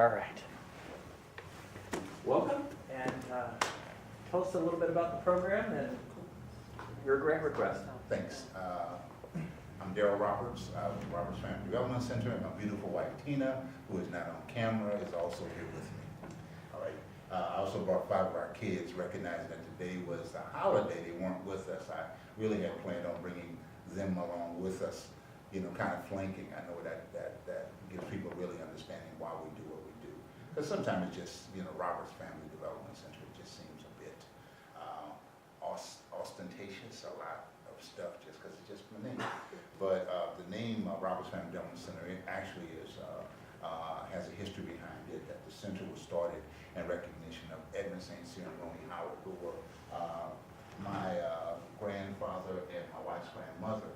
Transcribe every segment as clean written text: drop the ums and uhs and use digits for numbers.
All right. Welcome, and tell us a little bit about the program and your grant request. Thanks. I'm Daryl Roberts with Roberts Family Development Center, and my beautiful wife Tina, who is not on camera, is also here with me. All right. I also brought 5 of our kids, recognizing that today was a holiday. They weren't with us. I really had planned on bringing them along with us, you know, kind of flanking. I know that gives people really understanding why we do what we do. Because sometimes it's just, you know, Roberts Family Development Center, it just seems a bit ostentatious, a lot of stuff just because it's just my name. But the name Roberts Family Development Center, it actually is, has a history behind it, that the center was started in recognition of Edmund St. Cyr and Roni Howard, who were my grandfather and my wife's grandmother.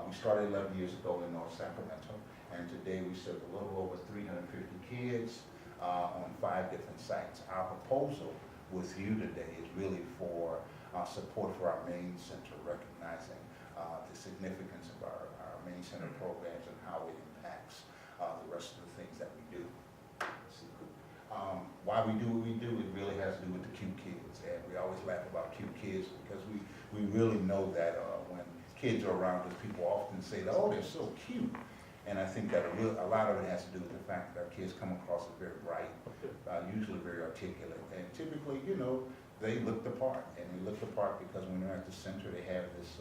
We started 11 years ago in North Sacramento, and today we serve a little over 350 kids on 5 different sites. Our proposal with you today is really for support for our main center, recognizing the significance of our main center programs and how it impacts the rest of the things that we do. Why we do what we do, it really has to do with the cute kids, and we always laugh about cute kids because we really know that when kids are around us, people often say, oh, they're so cute. And I think that a lot of it has to do with the fact that our kids come across as very bright, usually very articulate, and typically, you know, they look the part. And they look the part because when they're at the center, they have this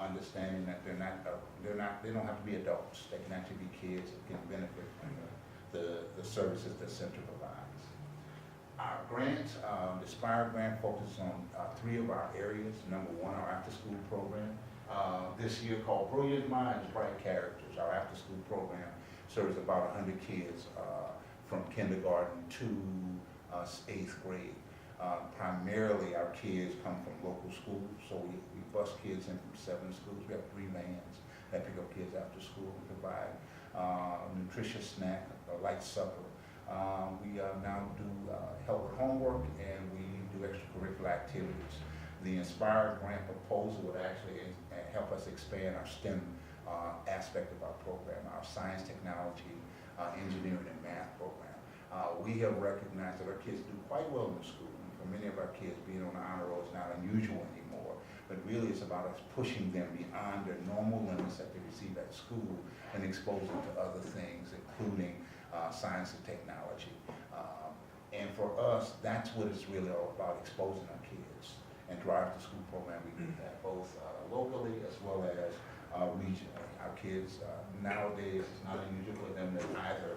understanding that they don't have to be adults. They can actually be kids that can benefit from the services that center provides. Our grant, the Aspire grant, focuses on 3 of our areas. Number 1, our after-school program. This year called Brilliant Minds, Bright Characters. Our after-school program serves about 100 kids from kindergarten to 8th grade. Primarily our kids come from local schools, so we bus kids in from 7 schools. We have 3 vans that pick up kids after school and provide a nutritious snack, a light supper. We now do help with homework, and we do extracurricular activities. The Inspire grant proposal would actually help us expand our STEM aspect of our program, our science, technology, engineering, and math program. We have recognized that our kids do quite well in the school. And for many of our kids, being on the honor roll is not unusual anymore, but really it's about us pushing them beyond their normal limits that they receive at school and exposing them to other things, including science and technology. And for us, that's what it's really all about, exposing our kids. And through our after-school program, we do that both locally as well as regionally. Our kids, nowadays, it's not unusual for them to either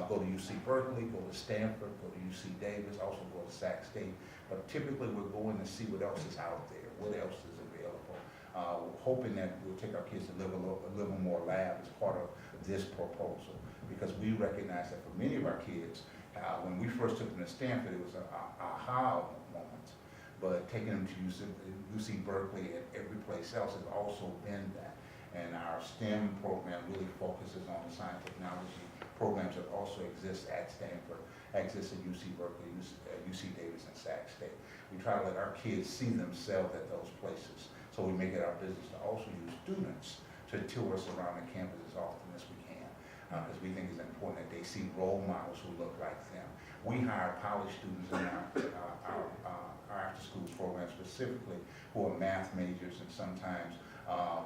go to UC Berkeley, go to Stanford, go to UC Davis, also go to Sac State. But typically, we're going to see what else is out there, what else is available. We're hoping that we'll take our kids to Livermore More Lab as part of this proposal, because we recognize that for many of our kids, when we first took them to Stanford, it was an aha moment. But taking them to UC Berkeley and every place else has also been that. And our STEM program really focuses on the science technology programs that also exist at Stanford, exist at UC Berkeley, UC Davis, and Sac State. We try to let our kids see themselves at those places. So we make it our business to also use students to tour us around the campus as often as we can, because we think it's important that they see role models who look like them. We hire college students in our after-school program specifically who are math majors, and sometimes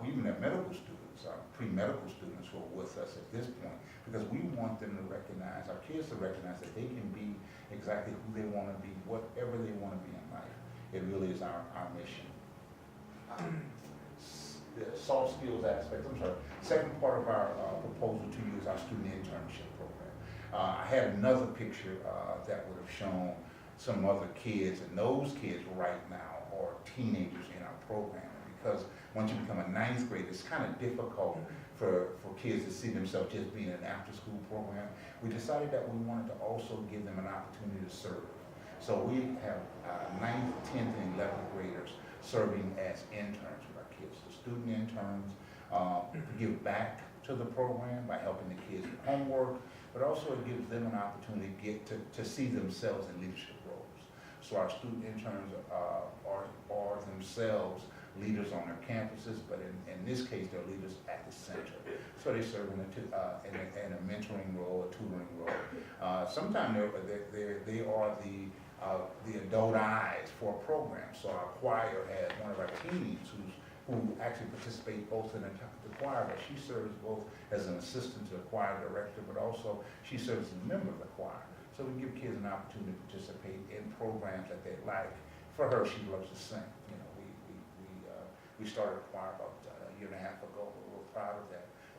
we even have medical students, pre-medical students who are with us at this point, because we want them to recognize, our kids to recognize that they can be exactly who they want to be, whatever they want to be in life. It really is our mission. The soft skills aspect, second part of our proposal to you is our student internship program. I had another picture that would have shown some other kids, and those kids right now are teenagers in our program, because once you become a 9th grade, it's kind of difficult for kids to see themselves just being an after-school program. We decided that we wanted to also give them an opportunity to serve. So we have 9th, 10th, and 11th graders serving as interns with our kids. The student interns give back to the program by helping the kids with homework, but also it gives them an opportunity to get to see themselves in leadership roles. So our student interns are themselves leaders on their campuses, but in this case, they're leaders at the center. So they serve in a mentoring role, a tutoring role. sometimes they are the adult eyes for a program. So our choir has one of our teens who actually participates both in the choir, but she serves both as an assistant to the choir director, but also she serves as a member of the choir. So we give kids an opportunity to participate in programs that they like. For her, she loves to sing. You know, we started a choir about a year and a half ago. We're real proud of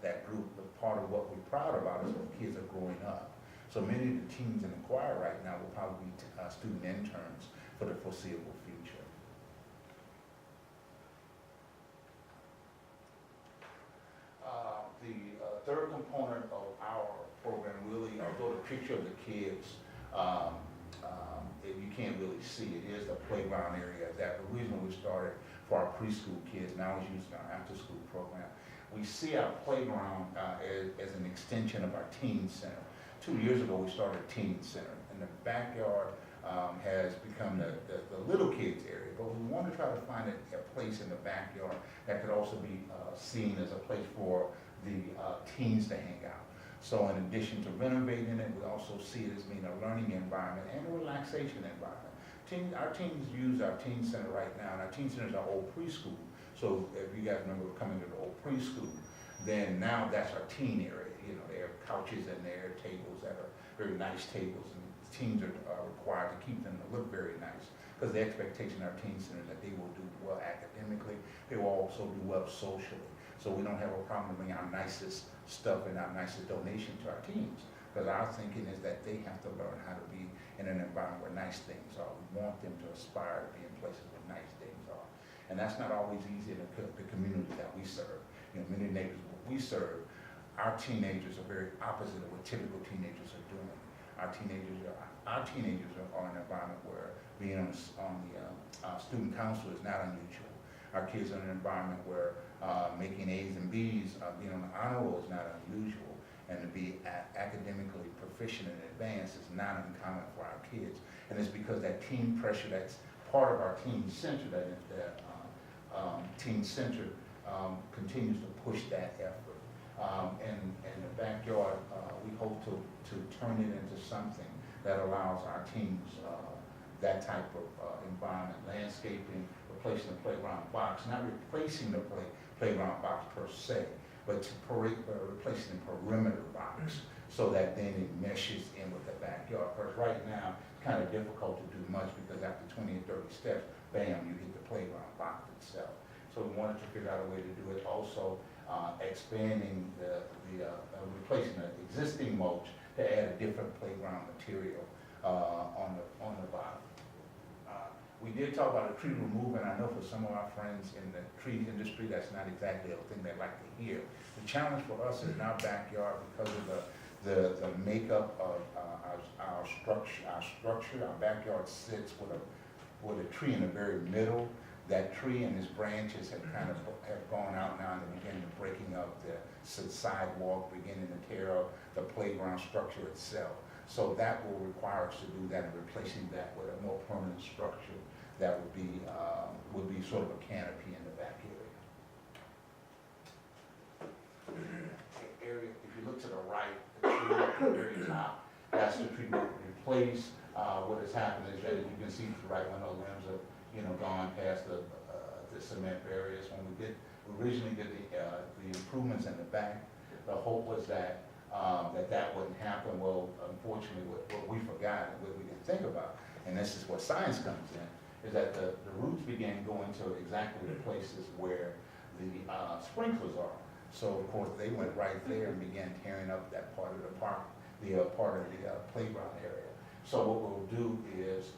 that group. But part of what we're proud about is when kids are growing up. So many of the teens in the choir right now will probably be student interns for the foreseeable future. The third component of our program really, although the picture of the kids, you can't really see it, is the playground area. That the reason we started for our preschool kids, now is using our after-school program. We see our playground as an extension of our teen center. 2 years ago, we started a teen center, and the backyard has become the little kids area, but we want to try to find a place in the backyard that could also be seen as a place for the teens to hang out. So in addition to renovating it, we also see it as being a learning environment and a relaxation environment. Our teens use our teen center right now, and our teen center is our old preschool. So if you guys remember coming to the old preschool, then now that's our teen area. You know, there are couches in there, tables that are very nice tables, and teens are required to keep them to look very nice, because the expectation of our teen center is that they will do well academically, they will also do well socially. So we don't have a problem bringing our nicest stuff and our nicest donation to our teens, because our thinking is that they have to learn how to be in an environment where nice things are. We want them to aspire to be in places where nice things are. And that's not always easy in the community that we serve. You know, many neighbors we serve, our teenagers are very opposite of what typical teenagers are doing. Our teenagers are in an environment where being on the student council is not unusual. Our kids are in an environment where making A's and B's, being on the honor roll is not unusual, and to be academically proficient and advanced is not uncommon for our kids. And it's because that teen pressure that's part of our teen center, teen center continues to push that effort. And the backyard, we hope to turn it into something that allows our teens that type of environment, landscaping, replacing the playground box, not replacing the playground box per se, but replacing the perimeter box so that then it meshes in with the backyard. Because right now, it's kind of difficult to do much because after 20 or 30 steps, bam, you hit the playground box itself. So we wanted to figure out a way to do it. Also, expanding replacing the existing mulch to add a different playground material on the bottom. We did talk about a tree removal, and I know for some of our friends in the tree industry, that's not exactly a thing they like to hear. The challenge for us in our backyard, because of the makeup of our structure, our backyard sits with a tree in the very middle. That tree and its branches have gone out now and they're beginning to breaking up the sidewalk, beginning to tear up the playground structure itself. So that will require us to do that and replacing that with a more permanent structure that would be sort of a canopy in the back area. If you look to the right, the tree at the very top, that's the tree that we replaced. What has happened is that you can see to the right, one of the limbs have gone past the cement barriers. When we originally did the improvements in the back, the hope was that that wouldn't happen. Well, unfortunately, what we forgot and what we didn't think about, and this is where science comes in, is that the roots began going to exactly the places where the sprinklers are. So of course they went right there and began tearing up that part of the park, part of the playground area. So what we'll do is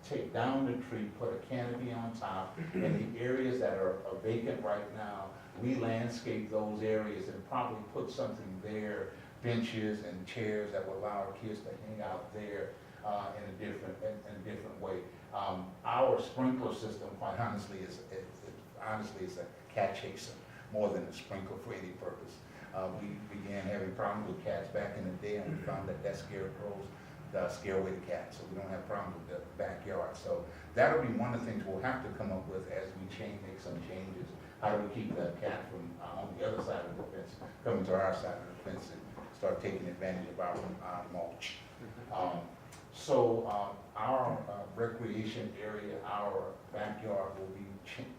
take down the tree, put a canopy on top, and the areas that are vacant right now, re-landscape those areas and probably put something there, benches and chairs that will allow our kids to hang out there in a different way. Our sprinkler system, quite honestly, is a cat chaser more than a sprinkler for any purpose. We began having problems with cats back in the day, and we found that scare away the cats, so we don't have problems with the backyard. So that'll be one of the things we'll have to come up with as we make some changes. How do we keep the cat from on the other side of the fence coming to our side of the fence and start taking advantage of our mulch. Mm-hmm. Our recreation area, our backyard will be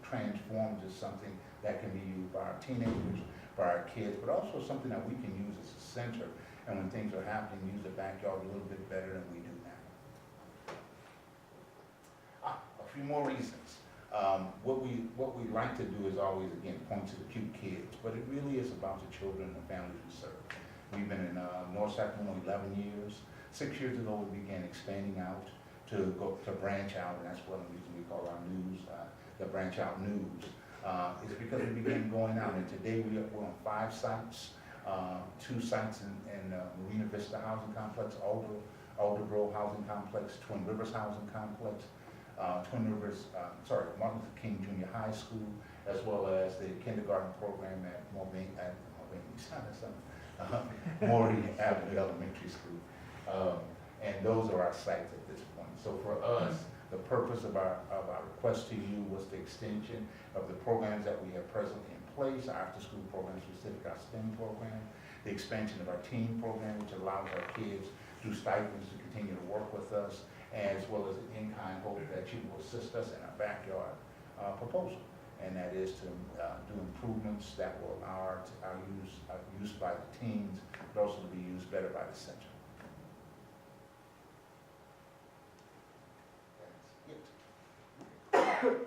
transformed to something that can be used by our teenagers, by our kids, but also something that we can use as a center, and when things are happening, use the backyard a little bit better than we do now. A few more reasons. What we like to do is always, again, point to the cute kids, but it really is about the children and the families we serve. We've been in North Sacramento 11 years. 6 years ago, we began expanding out to branch out, and that's one of the reasons we call our news, the Branch Out News. It's because we began going out, and today we're on 5 sites, 2 sites in Marina Vista Housing Complex, Alder Grove Housing Complex, Twin Rivers Housing Complex, Martin Luther King Junior High School, as well as the kindergarten program at Maury Avenue Elementary School. And those are our sites at this point. So for us, the purpose of our request to you was the extension of the programs that we have presently in place, our after-school program, specific our STEM program, the expansion of our teen program, which allows our kids through stipends to continue to work with us, as well as an in-kind hope that you will assist us in our backyard proposal. And that is to do improvements that will allow our use by the teens, but also to be used better by the center. That's it.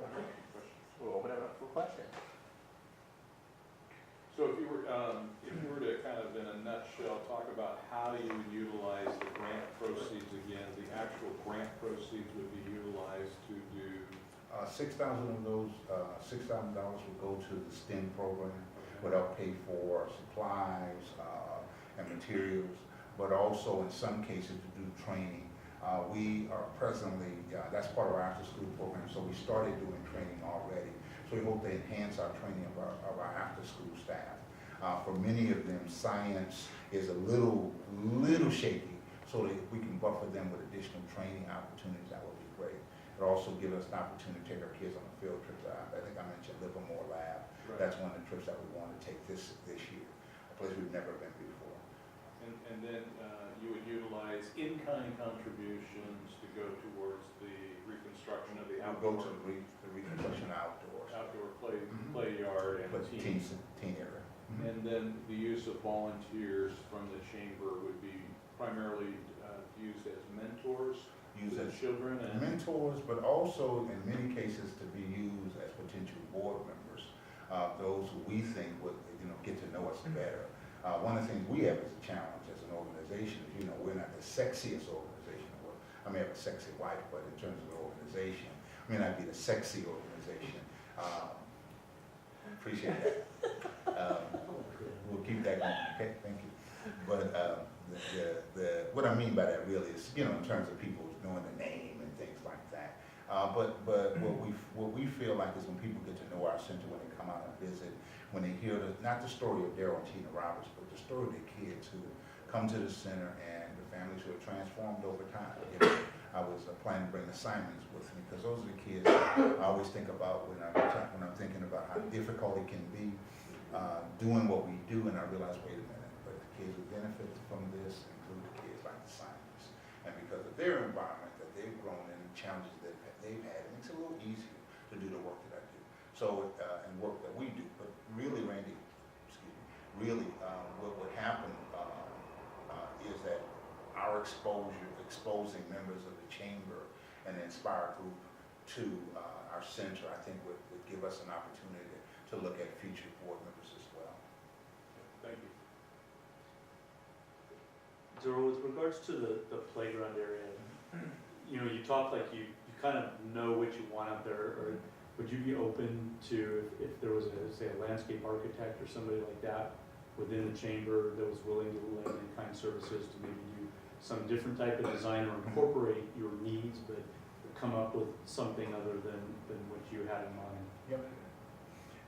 We'll open it up for questions. So if you were to kind of in a nutshell talk about how you would utilize the grant proceeds again, the actual grant proceeds would be utilized to do. 6,000 of those, $6,000 will go to the STEM program, what help pay for supplies and materials, but also in some cases to do training. We are presently, that's part of our after-school program, so we started doing training already. So we hope to enhance our training of our after-school staff. For many of them, science is a little shaky, so that if we can buffer them with additional training opportunities, that would be great. It also gives us an opportunity to take our kids on a field trip. I think I mentioned Livermore Lab. Right. That's one of the trips that we want to take this year, a place we've never been before. And then you would utilize in-kind contributions to go towards the reconstruction of the We'll go outdoor. to the reconstruction outdoors. Outdoor play Mhm. yard and But teen. teen area. Mhm. And then the use of volunteers from the chamber would be primarily used as mentors Use to the as children and. mentors, but also in many cases to be used as potential board members, those who we think would, get to know us better. One of the things we have as a challenge as an organization is, we're not the sexiest organization. Well, I may have a sexy wife, but in terms of the organization, we may not be the sexy organization. Appreciate that. We'll keep that going. Okay, thank you. But what I mean by that really is, in terms of people knowing the name and things like that. But what we feel like is when people get to know our center, when they come out and visit, when they hear not the story of Daryl and Tina Roberts, but the story of the kids who come to the center and the families who are transformed over time. I was planning to bring the Simons with me because those are the kids I always think about when I'm thinking about how difficult it can be doing what we do, and I realize, wait a minute, but the kids who benefit from this include the kids like the Simons. And because of their environment that they've grown in, the challenges that they've had, it makes it a little easier to do the work that I do. So, and work that we do. But really, Randy, what would happen is that our exposing members of the chamber and the Inspire group to our center, I think would give us an opportunity to look at future board members as well. Thank you. Daryl, with regards to the playground area, you talk like you kind of know what you want out there, or would you be open to, if there was a landscape architect or somebody like that within the chamber that was willing to lend in-kind services to maybe do some different type of design or incorporate your needs, but come up with something other than what you had in mind? Yep.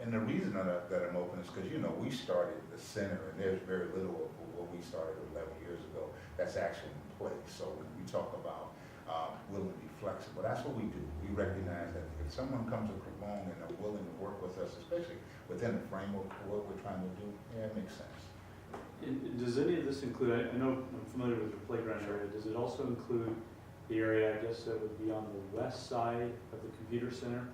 And the reason that I'm open is because, we started the center, and there's very little of what we started 11 years ago that's actually in place. So when we talk about willing to be flexible, that's what we do. We recognize that if someone comes along and they're willing to work with us, especially within the framework of what we're trying to do, yeah, it makes sense. And does any of this include, I know I'm familiar with your playground area, does it also include the area, I guess, that would be on the west side of the computer center?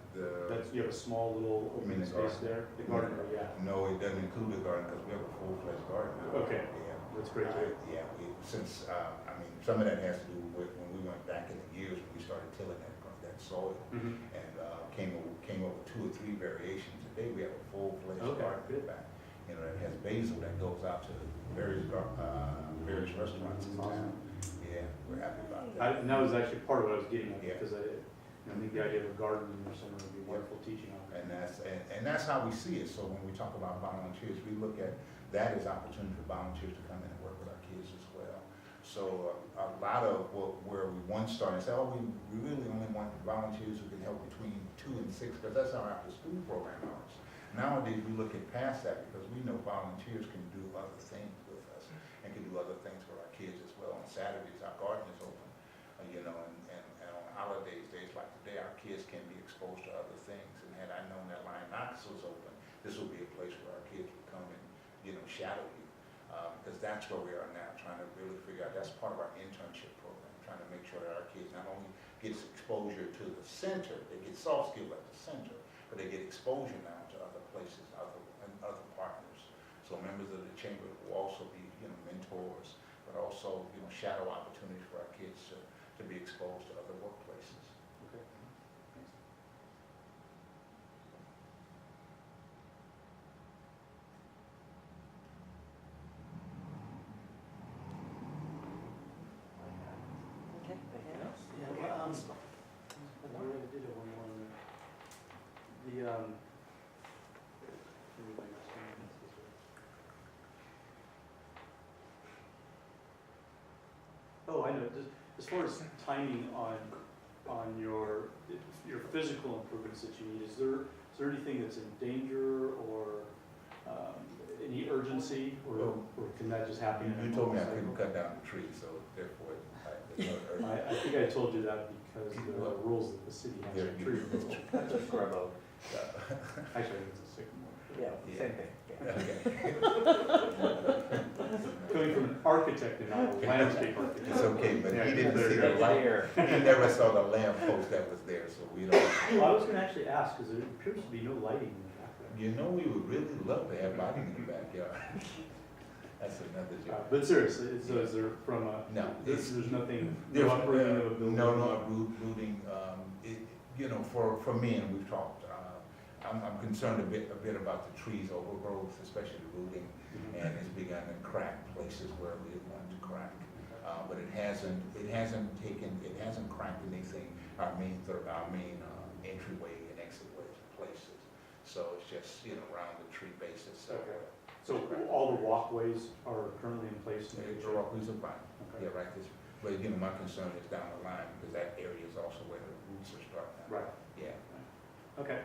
That's, you have a small little You mean open the space there? The garden, area, No, it doesn't include the garden because we have a full-fledged garden now. Okay. Yeah. That's great to hear. Yeah, since, I mean, some of that has to do with when we went back in the years, when we started tilling that soil. Mhm. And came over 2 or 3 variations. Today, we have a full-fledged Okay, garden good. back. You know, it has basil that goes out to various restaurants in town. Yeah, we're happy about that. And that was actually part of what I was getting at, Yeah. because I think the idea of a garden in your center would be wonderful teaching opportunity. And that's how we see it. So when we talk about volunteers, we look at that as opportunity for volunteers to come in and work with our kids as well. So a lot of where we once started, say, oh, we really only want volunteers who can help between 2 and 6, because that's our after-school program hours. Nowadays, we look at past that because we know volunteers can do other things with us and can do other things for our kids as well. On Saturdays, our garden is open, you know, and on holidays, days like today, our kids can be exposed to other things. And had I known that Lion Knox was open, this would be a place where our kids would come and, you know, shadow you. Because that's where we are now, trying to really figure out, that's part of our internship program, trying to make sure that our kids not only gets exposure to the center, they get soft skill at the center, but they get exposure now to other places, and other partners. So members of the chamber will also be, you know, mentors, but also, you know, shadow opportunities for our kids to be exposed to other workplaces. Okay. Thanks. Okay, anything else? Yeah, Okay. I really did have one more in there. Everybody else can answer this one. Oh, I know, just as far as timing on your physical improvements that you need, is there anything that's in danger or any urgency, or can that just happen? in a You told me I normal couldn't cycle? cut down the tree, so therefore, there's no urgency. I think I told you that because there are rules that the city has Yeah, for tree removal. That's a scrub oak. Actually, I think it's a sycamore. Yeah, Yeah. same thing. Yeah. Okay. Coming from an architect and not a landscape architect. It's okay, but Yeah, he didn't there see you the go. light, Engineer. he never saw the lamp post that was there, so we don't. Well, I was gonna actually ask, because there appears to be no lighting in the background. You know, we would really love to have lighting in the backyard. That's another job. But seriously, so is there from a, No, there's nothing, There's, no uprooting of a building? No, uprooting, you know, for me, and we've talked, I'm concerned a bit about the trees overgrowth, especially the rooting, Mhm. and it's begun to crack places where we didn't want it to crack. But it hasn't cracked anything, our main entryway and exit places. So it's just, you know, around the tree bases, so. Okay. So all the walkways are currently in place? The walkways are fine. Okay. Yeah, right, but again, my concern is down the line, because that area is also where the roots are starting. Right. Yeah. Okay,